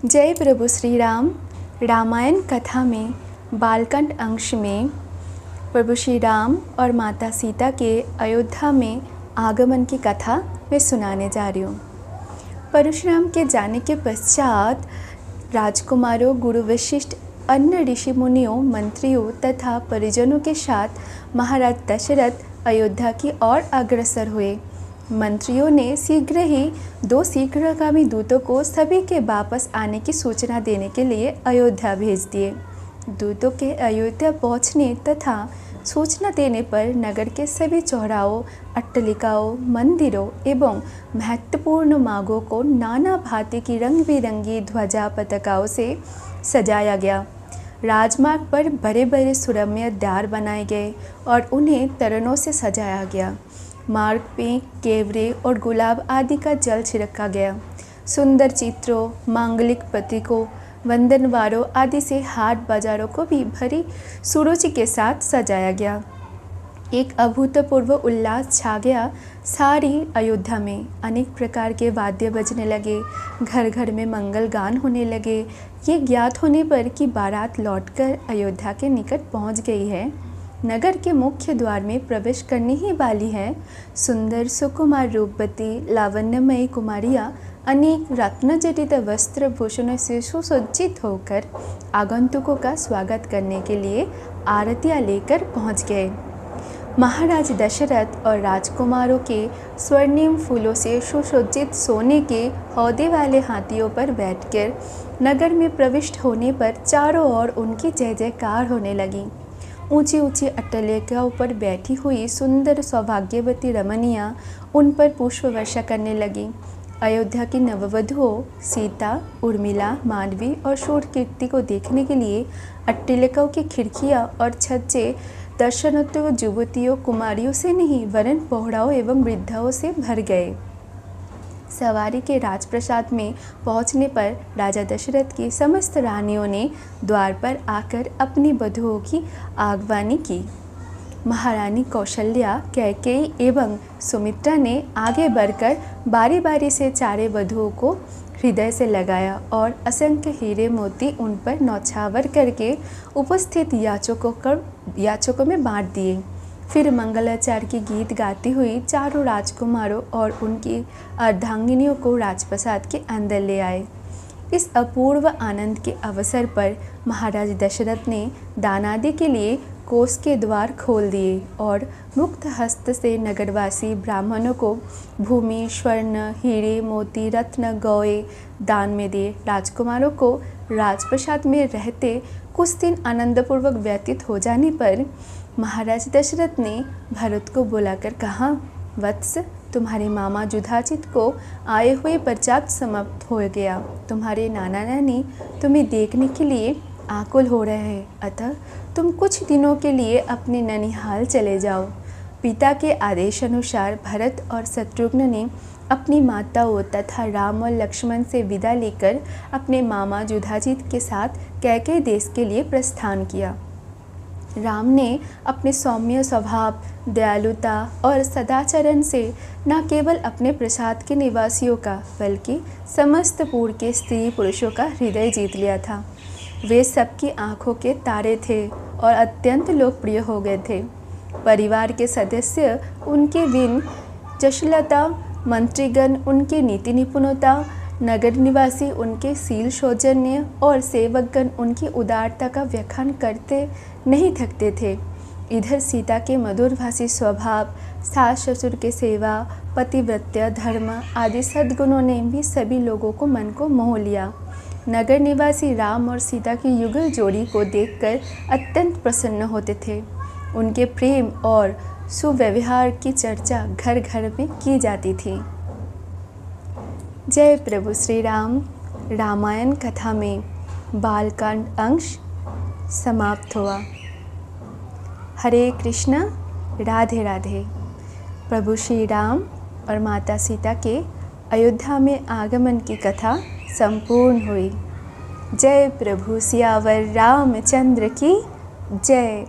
जय प्रभु श्री राम। रामायण कथा में बालकांड अंश में प्रभु श्री राम और माता सीता के अयोध्या में आगमन की कथा मैं सुनाने जा रही हूँ। परशुराम के जाने के पश्चात राजकुमारों, गुरु वशिष्ठ, अन्य ऋषि मुनियों, मंत्रियों तथा परिजनों के साथ महाराज दशरथ अयोध्या की ओर अग्रसर हुए। मंत्रियों ने शीघ्र ही 2 शीघ्रगामी दूतों को सभी के वापस आने की सूचना देने के लिए अयोध्या भेज दिए। दूतों के अयोध्या पहुंचने तथा सूचना देने पर नगर के सभी चौराहों, अट्टलिकाओं, मंदिरों एवं महत्वपूर्ण मार्गों को नाना भांति की रंग बिरंगी ध्वजा पताकाओं से सजाया गया। राजमार्ग पर बड़े बड़े सुरम्य द्वार बनाए गए और उन्हें तोरणों से सजाया गया। मार्ग पे केवड़े और गुलाब आदि का जल छिड़का गया। सुंदर चित्रों, मांगलिक प्रतीकों, वंदनवारों आदि से हाट बाजारों को भी भरी सुरुचि के साथ सजाया गया। एक अभूतपूर्व उल्लास छा गया सारी अयोध्या में। अनेक प्रकार के वाद्य बजने लगे, घर घर में मंगल गान होने लगे। ये ज्ञात होने पर कि बारात लौटकर अयोध्या के निकट पहुंच गई है, नगर के मुख्य द्वार में प्रवेश करने ही वाली है, सुंदर सुकुमार रूपवती लावण्यमयी कुमारियाँ अनेक रत्नजटित वस्त्र भूषणों से सुसज्जित होकर आगंतुकों का स्वागत करने के लिए आरतियाँ लेकर पहुँच गए। महाराज दशरथ और राजकुमारों के स्वर्णिम फूलों से सुसज्जित सोने के हौदे वाले हाथियों पर बैठकर नगर में प्रविष्ट होने पर चारों ओर उनकी जय जयकार होने लगी। ऊंची ऊंची अट्टलिकाओं पर बैठी हुई सुंदर सौभाग्यवती रमणियाँ उन पर पुष्प वर्षा करने लगी। अयोध्या की नववधुओं सीता, उर्मिला, मांडवी और शूरकीर्ति को देखने के लिए अट्टलिकाओं की खिड़कियाँ और छज्जे दर्शनार्थियों, युवतियों, कुमारियों से नहीं वरन पौढ़ाओं एवं वृद्धाओं से भर गए। सवारी के राजप्रसाद में पहुंचने पर राजा दशरथ की समस्त रानियों ने द्वार पर आकर अपनी वधुओं की आगवानी की। महारानी कौशल्या, कैकेयी एवं सुमित्रा ने आगे बढ़कर बारी बारी से चारे वधुओं को हृदय से लगाया और असंख्य हीरे मोती उन पर नौछावर करके उपस्थित याचकों में बांट दिए। फिर मंगलाचार्य की गीत गाती हुई चारों राजकुमारों और उनकी अर्धांगिनियों को राजप्रसाद के अंदर ले आए। इस अपूर्व आनंद के अवसर पर महाराज दशरथ ने दानादि के लिए कोष के द्वार खोल दिए और मुक्त हस्त से नगरवासी ब्राह्मणों को भूमि, स्वर्ण, हीरे, मोती, रत्न, गौएं दान में दिए। राजकुमारों को राजप्रसाद में रहते कुछ दिन आनंदपूर्वक व्यतीत हो जाने पर महाराज दशरथ ने भरत को बुलाकर कहा, वत्स, तुम्हारे मामा युधाजित को आए हुए पश्चात समाप्त हो गया। तुम्हारे नाना नानी तुम्हें देखने के लिए आकुल हो रहे हैं, अतः तुम कुछ दिनों के लिए अपने ननिहाल चले जाओ। पिता के आदेश अनुसार भरत और शत्रुघ्न ने अपनी माताओं तथा राम और लक्ष्मण से विदा लेकर अपने मामा युधाजित के साथ कैकेयी देश के लिए प्रस्थान किया। राम ने अपने सौम्य स्वभाव, दयालुता और सदाचरण से न केवल अपने प्रसाद के निवासियों का बल्कि समस्त पुर के स्त्री पुरुषों का हृदय जीत लिया था। वे सबकी आंखों के तारे थे और अत्यंत लोकप्रिय हो गए थे। परिवार के सदस्य उनके विन जशलता, मंत्रीगण उनके नीति निपुणता, नगर निवासी उनके शील सौजन्य और सेवकगण उनकी उदारता का व्याख्यान करते नहीं थकते थे। इधर सीता के मधुरभाषी स्वभाव, सास ससुर के सेवा, पतिव्रत्य, धर्म आदि सद्गुणों ने भी सभी लोगों को मन को मोह लिया। नगर निवासी राम और सीता की युगल जोड़ी को देखकर अत्यंत प्रसन्न होते थे। उनके प्रेम और सुव्यवहार की चर्चा घर घर में की जाती थी। जय प्रभु श्री राम। रामायण कथा में बालकांड अंश समाप्त हुआ। हरे कृष्णा, राधे राधे। प्रभु श्री राम और माता सीता के अयोध्या में आगमन की कथा संपूर्ण हुई। जय प्रभु सियावर रामचंद्र की जय।